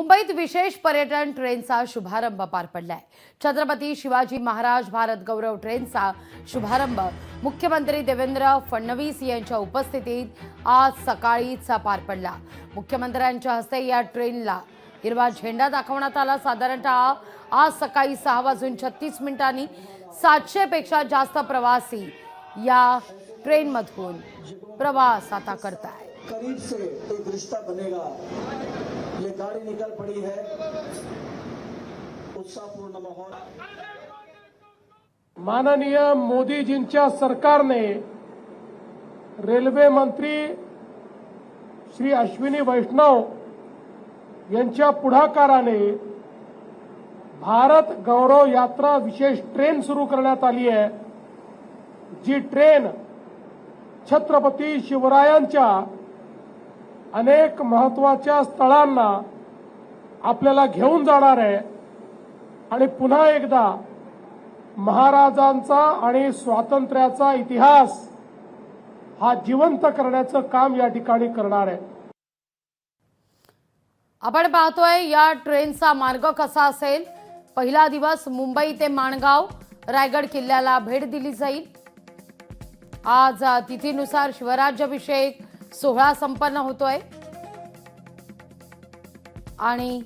मुंबईत विशेष पर्यटन ट्रेनचा शुभारंभ पार पडलाय। छत्रपती शिवाजी महाराज भारत गौरव ट्रेनचा शुभारंभ मुख्यमंत्री देवेंद्र फडणवीस यांच्या उपस्थितीत आज सकाळीच पार पडला। मुख्यमंत्र्यांच्या हस्ते या ट्रेनला हिरवा झेंडा दाखवण्यात आला। साधारणतः आज सकाळी 6:36 700 पेक्षा जास्त प्रवासी या ट्रेनमधून प्रवास आता करतायत। करीब से एक रिश्ता बनेगा। ये गाड़ी निकल पड़ी है, उत्साहपूर्ण माहौल। माननीय मोदीजींच्या सरकारने रेल्वे मंत्री श्री अश्विनी वैष्णव यांच्या पुढाकाराने भारत गौरव यात्रा विशेष ट्रेन सुरू करण्यात आली आहे। जी ट्रेन छत्रपती शिवरायांच्या अनेक महत्त्वाच्या स्थळांना आपल्याला घेऊन जाणार आहे आणि पुन्हा एकदा महाराजांचा आणि स्वातंत्र्याचा इतिहास हा जिवंत करण्याचं काम या ठिकाणी करणार आहे। आपण पाहतोय या ट्रेनचा मार्ग कसा असेल। पहिला दिवस मुंबई ते माणगाव रायगड किल्ल्याला भेट दिली जाईल। आज तिथीनुसार शिवराज्याभिषेक सोहळा संपन्न होतोय आणि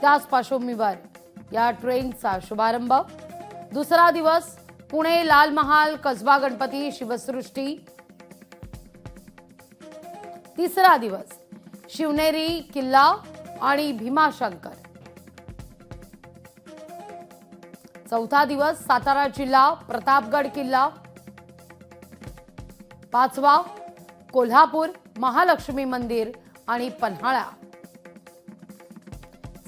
त्याच पार्श्वभूमीवर या ट्रेनचा शुभारंभ। दुसरा दिवस पुणे लाल महाल कसबा गणपती शिवसृष्टी। तिसरा दिवस शिवनेरी किल्ला आणि भीमाशंकर। चौथा दिवस सातारा जिल्हा प्रतापगड किल्ला। पाचवा कोल्हापूर महालक्ष्मी मंदिर आणि पन्हाळा।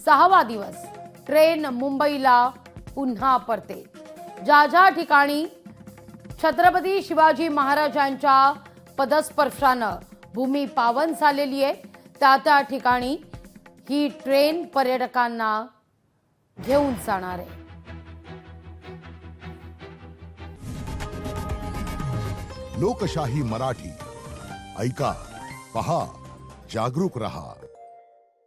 सहावा दिवस ट्रेन मुंबईला पुन्हा परते। ज्या ठिकाणी छत्रपती शिवाजी महाराजांच्या पदस्पर्शानं भूमी पावन झालेली आहे त्या ठिकाणी ही ट्रेन पर्यटकांना घेऊन जाणार आहे। लोकशाही मराठी ऐका, पहा, जागरूक रहा।